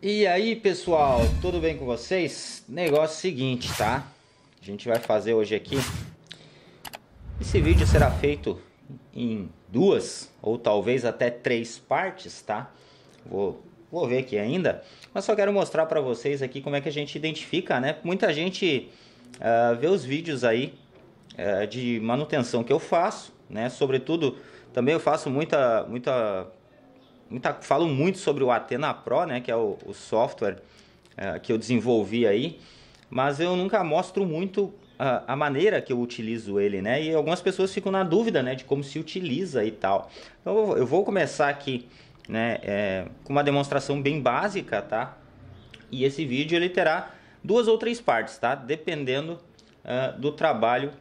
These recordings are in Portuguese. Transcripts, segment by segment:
E aí pessoal, tudo bem com vocês? Negócio seguinte, tá? A gente vai fazer hoje aqui. Esse vídeo será feito em duas ou talvez até três partes, tá? Vou ver aqui ainda, mas só quero mostrar para vocês aqui como é que a gente identifica, né? Muita gente vê os vídeos aí de manutenção que eu faço, né? Sobretudo, também eu faço falo muito sobre o Athena Pro, né, que é o software que eu desenvolvi aí, mas eu nunca mostro muito a maneira que eu utilizo ele, né, e algumas pessoas ficam na dúvida, né, de como se utiliza e tal. Então eu vou começar aqui, né, com uma demonstração bem básica, tá, e esse vídeo ele terá duas ou três partes, tá, dependendo do trabalho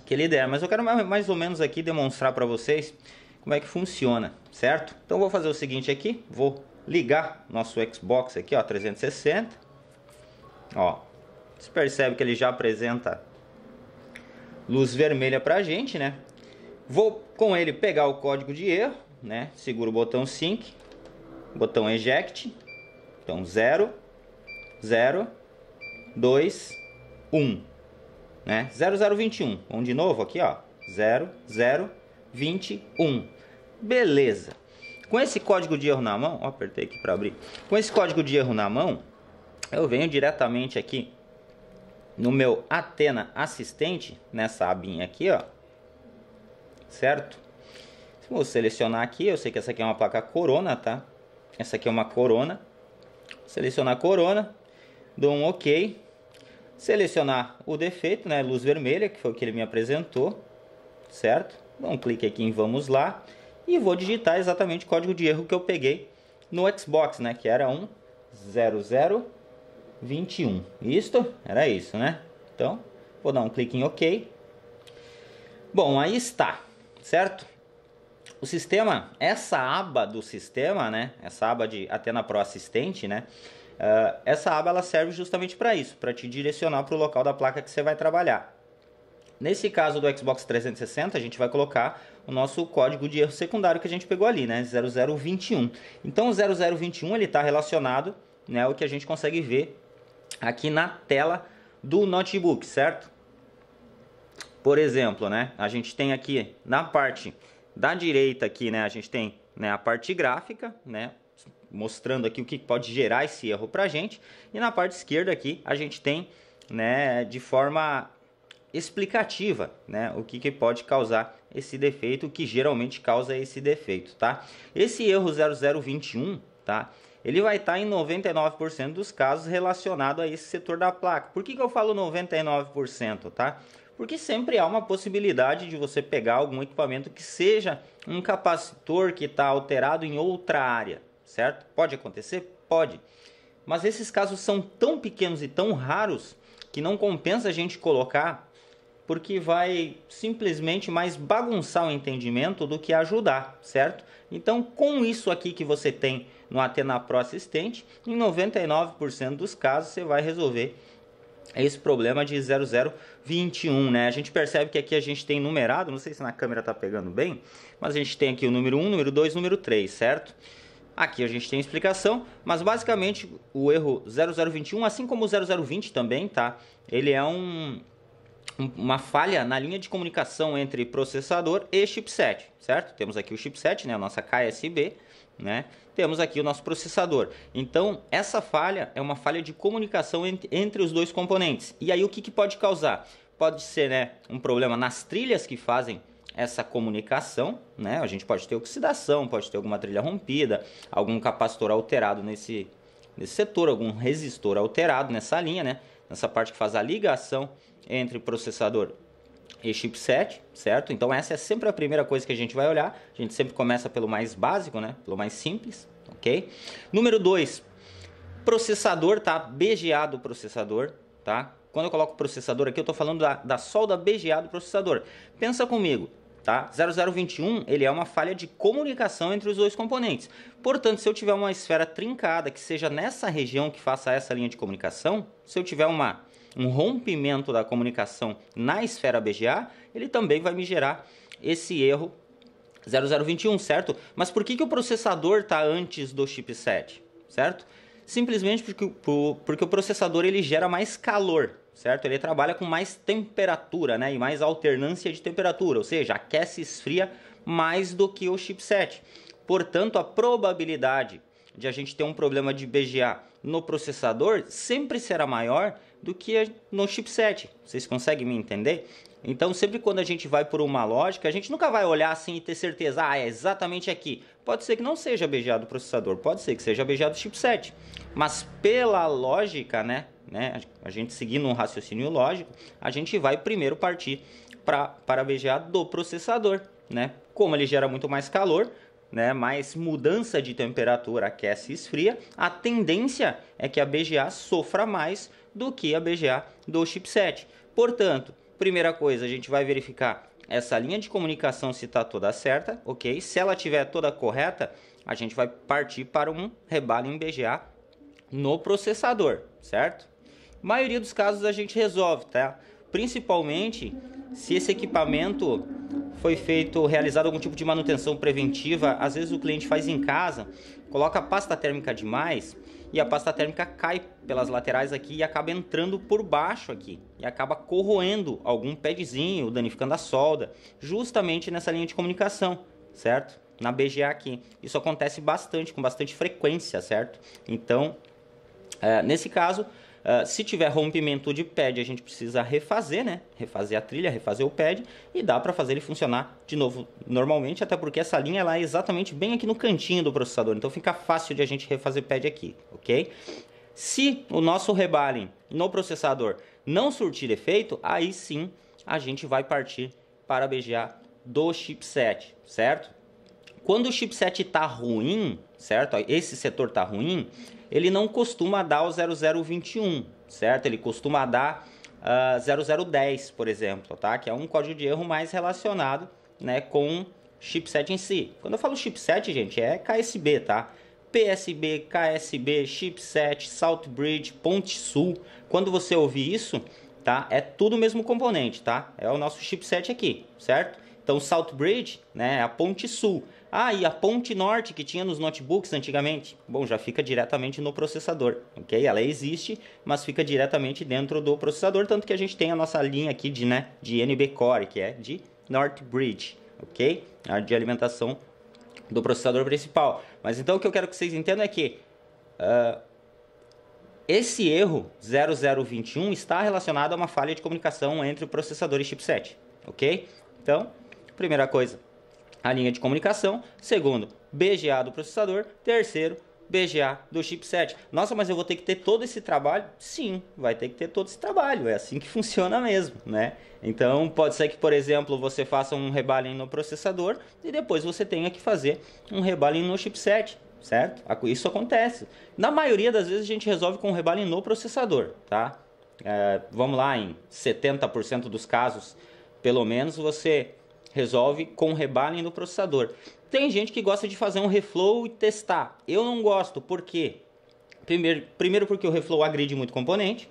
que ele der, mas eu quero mais ou menos aqui demonstrar para vocês como é que funciona, certo? Então vou fazer o seguinte aqui, vou ligar nosso Xbox aqui, ó, 360. Ó, você percebe que ele já apresenta luz vermelha pra gente, né? Vou com ele pegar o código de erro, né? Seguro o botão Sync, botão Eject. Então 0, 0, 2, 1, né? 0021. Vamos de novo aqui, ó. 0021. Beleza. Com esse código de erro na mão, ó, apertei aqui para abrir. Com esse código de erro na mão, eu venho diretamente aqui no meu Athena Assistente, nessa abinha aqui, ó. Certo? Vou selecionar aqui, eu sei que essa aqui é uma placa Corona, tá? Essa aqui é uma Corona. Selecionar a Corona, dou um OK. Selecionar o defeito, né, luz vermelha, que foi o que ele me apresentou, certo? Dou um clique aqui em Vamos Lá. E vou digitar exatamente o código de erro que eu peguei no Xbox, né? Que era 0021. Isto? Era isso, né? Então, vou dar um clique em OK. Bom, aí está, certo? O sistema, essa aba do sistema, né? Essa aba de Athena Pro Assistente, né? Essa aba ela serve justamente para isso, para te direcionar para o local da placa que você vai trabalhar. Nesse caso do Xbox 360, a gente vai colocar o nosso código de erro secundário que a gente pegou ali, né? 0021. Então o 0021 ele está relacionado, né, ao que a gente consegue ver aqui na tela do notebook, certo? Por exemplo, né, a gente tem aqui na parte da direita aqui, né, a gente tem, né, a parte gráfica, né, mostrando aqui o que pode gerar esse erro pra gente, e na parte esquerda aqui a gente tem, né, de forma explicativa, né, o que pode causar esse defeito, o que geralmente causa esse defeito, tá? Esse erro 0021, tá? Ele vai estar em 99% dos casos relacionado a esse setor da placa. Por que eu falo 99%, tá? Porque sempre há uma possibilidade de você pegar algum equipamento que seja um capacitor que está alterado em outra área, certo? Pode acontecer? Pode. Mas esses casos são tão pequenos e tão raros que não compensa a gente colocar, porque vai simplesmente mais bagunçar o entendimento do que ajudar, certo? Então, com isso aqui que você tem no Athena Pro Assistente, em 99% dos casos você vai resolver esse problema de 0021, né? A gente percebe que aqui a gente tem numerado, não sei se na câmera tá pegando bem, mas a gente tem aqui o número 1, número 2, número 3, certo? Aqui a gente tem explicação, mas basicamente o erro 0021, assim como o 0020 também, tá? Ele é uma falha na linha de comunicação entre processador e chipset, certo? Temos aqui o chipset, né, a nossa KSB, né? Temos aqui o nosso processador. Então, essa falha é uma falha de comunicação entre os dois componentes. E aí o que pode causar? Pode ser, né, um problema nas trilhas que fazem essa comunicação, né? A gente pode ter oxidação, pode ter alguma trilha rompida, algum capacitor alterado nesse setor, algum resistor alterado nessa linha, né? Nessa parte que faz a ligação entre processador e chipset, certo? Então essa é sempre a primeira coisa que a gente vai olhar. A gente sempre começa pelo mais básico, né? Pelo mais simples, ok? Número 2, processador, tá? BGA do processador, tá? Quando eu coloco processador aqui, eu tô falando da solda BGA do processador. Pensa comigo, tá? 0021, ele é uma falha de comunicação entre os dois componentes. Portanto, se eu tiver uma esfera trincada que seja nessa região que faça essa linha de comunicação, se eu tiver um rompimento da comunicação na esfera BGA, ele também vai me gerar esse erro 0021, certo? Mas por que o processador está antes do chipset, certo? Simplesmente porque o processador ele gera mais calor, certo? Ele trabalha com mais temperatura, né? E mais alternância de temperatura, ou seja, aquece e esfria mais do que o chipset. Portanto, a probabilidade de a gente ter um problema de BGA no processador sempre será maior do que no chipset. Vocês conseguem me entender? Então, sempre quando a gente vai por uma lógica, a gente nunca vai olhar assim e ter certeza, é exatamente aqui. Pode ser que não seja BGA do processador, pode ser que seja BGA do chipset. Mas pela lógica, né, a gente seguindo um raciocínio lógico, a gente vai primeiro partir para a BGA do processador, né? Como ele gera muito mais calor, né, mais mudança de temperatura, aquece e esfria, a tendência é que a BGA sofra mais do que a BGA do chipset. Portanto, primeira coisa, a gente vai verificar essa linha de comunicação se está toda certa, ok? Se ela estiver toda correta, a gente vai partir para um rebalo em BGA no processador, certo? A maioria dos casos a gente resolve, tá? Principalmente se esse equipamento foi realizado algum tipo de manutenção preventiva. Às vezes o cliente faz em casa, coloca a pasta térmica demais e a pasta térmica cai pelas laterais aqui e acaba entrando por baixo aqui e acaba corroendo algum padzinho, danificando a solda, justamente nessa linha de comunicação, certo? Na BGA aqui. Isso acontece bastante, com bastante frequência, certo? Então, nesse caso, se tiver rompimento de pad, a gente precisa refazer, né? Refazer a trilha, refazer o pad e dá para fazer ele funcionar de novo normalmente, até porque essa linha ela é exatamente bem aqui no cantinho do processador, então fica fácil de a gente refazer o pad aqui, ok? Se o nosso rebaling no processador não surtir efeito, aí sim a gente vai partir para a BGA do chipset, certo? Quando o chipset está ruim, certo? Esse setor está ruim, ele não costuma dar o 0021, certo? Ele costuma dar 0010, por exemplo, tá? Que é um código de erro mais relacionado, né, com chipset em si. Quando eu falo chipset, gente, é KSB, tá? PSB, KSB, chipset, Southbridge, Ponte Sul. Quando você ouvir isso, tá? É tudo o mesmo componente, tá? É o nosso chipset aqui, certo? Então, Southbridge, né, é a Ponte Sul. E a ponte norte que tinha nos notebooks antigamente? Bom, já fica diretamente no processador, ok? Ela existe, mas fica diretamente dentro do processador, tanto que a gente tem a nossa linha aqui de NB Core, que é de Northbridge, ok? A de alimentação do processador principal. Mas então o que eu quero que vocês entendam é que esse erro 0021 está relacionado a uma falha de comunicação entre o processador e chipset, ok? Então, primeira coisa, a linha de comunicação. Segundo, BGA do processador. Terceiro, BGA do chipset. Nossa, mas eu vou ter que ter todo esse trabalho? Sim, vai ter que ter todo esse trabalho. É assim que funciona mesmo, né? Então, pode ser que, por exemplo, você faça um rebaling no processador e depois você tenha que fazer um rebaling no chipset, certo? Isso acontece. Na maioria das vezes a gente resolve com um rebaling no processador, tá? Vamos lá, em 70% dos casos, pelo menos, você resolve com rebaling no processador. Tem gente que gosta de fazer um reflow e testar. Eu não gosto, por quê? Primeiro porque o reflow agride muito componente.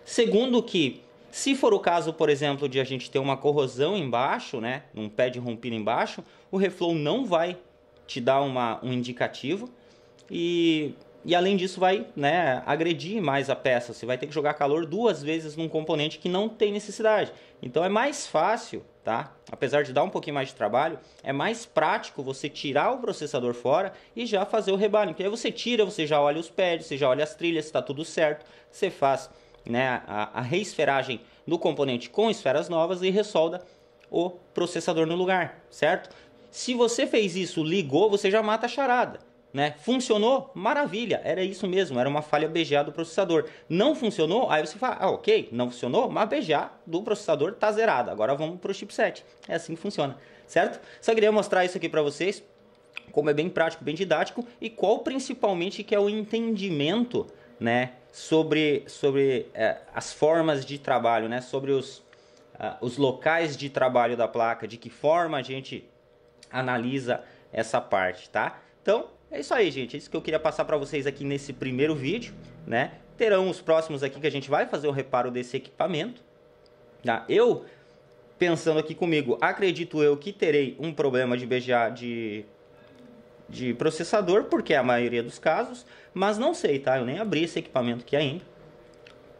Segundo que, se for o caso, por exemplo, de a gente ter uma corrosão embaixo, né, um pad rompido embaixo, o reflow não vai te dar um indicativo e além disso vai, né, agredir mais a peça. Você vai ter que jogar calor 2 vezes num componente que não tem necessidade. Então é mais fácil, tá? Apesar de dar um pouquinho mais de trabalho, é mais prático você tirar o processador fora e já fazer o rebaling. Porque aí você tira, você já olha os pads, você já olha as trilhas, se está tudo certo. Você faz, né, a reesferagem do componente com esferas novas e ressolda o processador no lugar, certo? Se você fez isso, ligou, você já mata a charada. Né? Funcionou? Maravilha, era isso mesmo, era uma falha BGA do processador. Não funcionou? Aí você fala, ok, não funcionou, mas a BGA do processador está zerada. Agora vamos para o chipset. É assim que funciona, certo? Só queria mostrar isso aqui para vocês, como é bem prático, bem didático, e qual principalmente que é o entendimento, né, sobre as formas de trabalho, né, sobre os locais de trabalho da placa, de que forma a gente analisa essa parte, tá? Então, é isso aí, gente. É isso que eu queria passar para vocês aqui nesse primeiro vídeo, né? Terão os próximos aqui que a gente vai fazer o reparo desse equipamento. Tá? Eu, pensando aqui comigo, acredito eu que terei um problema de BGA de processador, porque é a maioria dos casos, mas não sei, tá? Eu nem abri esse equipamento aqui ainda.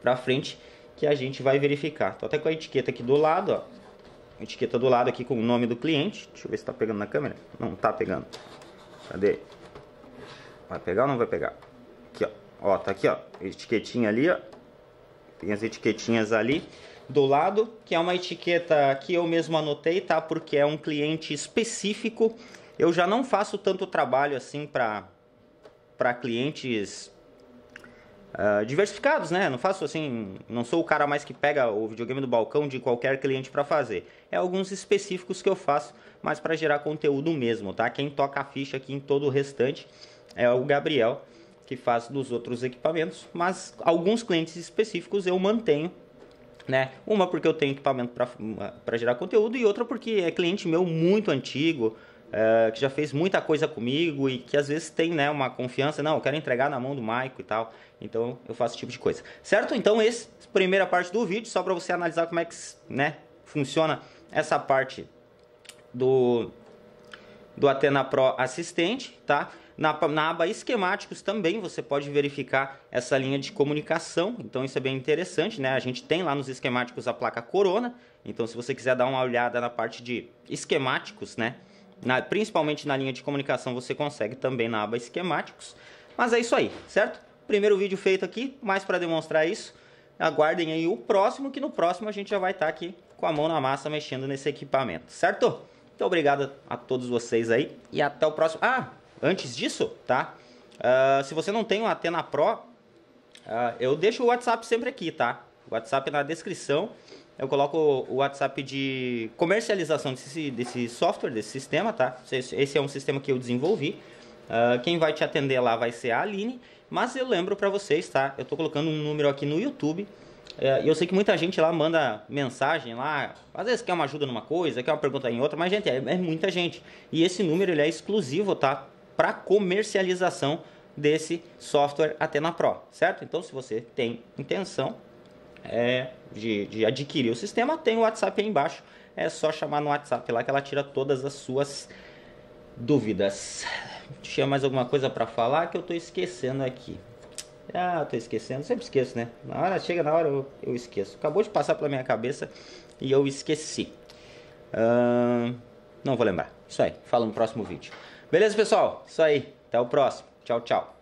Pra frente que a gente vai verificar. Tô até com a etiqueta aqui do lado, ó. A etiqueta do lado aqui com o nome do cliente. Deixa eu ver se tá pegando na câmera. Não tá pegando. Cadê? Vai pegar ou não vai pegar? Aqui, ó. Ó, tá aqui, ó. Etiquetinha ali, ó. Tem as etiquetinhas ali do lado, que é uma etiqueta que eu mesmo anotei, tá? Porque é um cliente específico. Eu já não faço tanto trabalho assim para clientes diversificados, né? Não faço assim, não sou o cara mais que pega o videogame do balcão de qualquer cliente para fazer. É alguns específicos que eu faço, mas para gerar conteúdo mesmo, tá? Quem toca a ficha aqui em todo o restante é o Gabriel, que faz dos outros equipamentos, mas alguns clientes específicos eu mantenho, né? Uma porque eu tenho equipamento para gerar conteúdo, e outra porque é cliente meu muito antigo, que já fez muita coisa comigo e que às vezes tem, né, uma confiança. Não, eu quero entregar na mão do Maico e tal, então eu faço esse tipo de coisa, certo? Então essa primeira parte do vídeo, só para você analisar como é que, né, funciona essa parte do Athena Pro Assistente, tá? Na aba esquemáticos também você pode verificar essa linha de comunicação, então isso é bem interessante, né? A gente tem lá nos esquemáticos a placa Corona, então se você quiser dar uma olhada na parte de esquemáticos, né? Principalmente na linha de comunicação você consegue também na aba esquemáticos. Mas é isso aí, certo? Primeiro vídeo feito aqui, mais para demonstrar isso. Aguardem aí o próximo, que no próximo a gente já vai estar aqui com a mão na massa mexendo nesse equipamento, certo? Muito obrigado a todos vocês aí e até o próximo. Ah, antes disso, tá? Se você não tem o Athena Pro, eu deixo o WhatsApp sempre aqui, tá? O WhatsApp na descrição. Eu coloco o WhatsApp de comercialização desse software, desse sistema, tá? Esse é um sistema que eu desenvolvi. Quem vai te atender lá vai ser a Aline. Mas eu lembro pra vocês, tá? Eu tô colocando um número aqui no YouTube. E eu sei que muita gente lá manda mensagem lá, às vezes quer uma ajuda numa coisa, quer uma pergunta em outra, mas gente, é muita gente. E esse número ele é exclusivo, tá? Para comercialização desse software Athena Pro, certo? Então se você tem intenção de adquirir o sistema, tem o WhatsApp aí embaixo. É só chamar no WhatsApp lá que ela tira todas as suas dúvidas. Tinha mais alguma coisa para falar que eu tô esquecendo aqui. Eu tô esquecendo, sempre esqueço, né? Chega na hora eu esqueço. Acabou de passar pela minha cabeça e eu esqueci. Não vou lembrar. Isso aí, falo no próximo vídeo. Beleza, pessoal? Isso aí. Até o próximo. Tchau, tchau.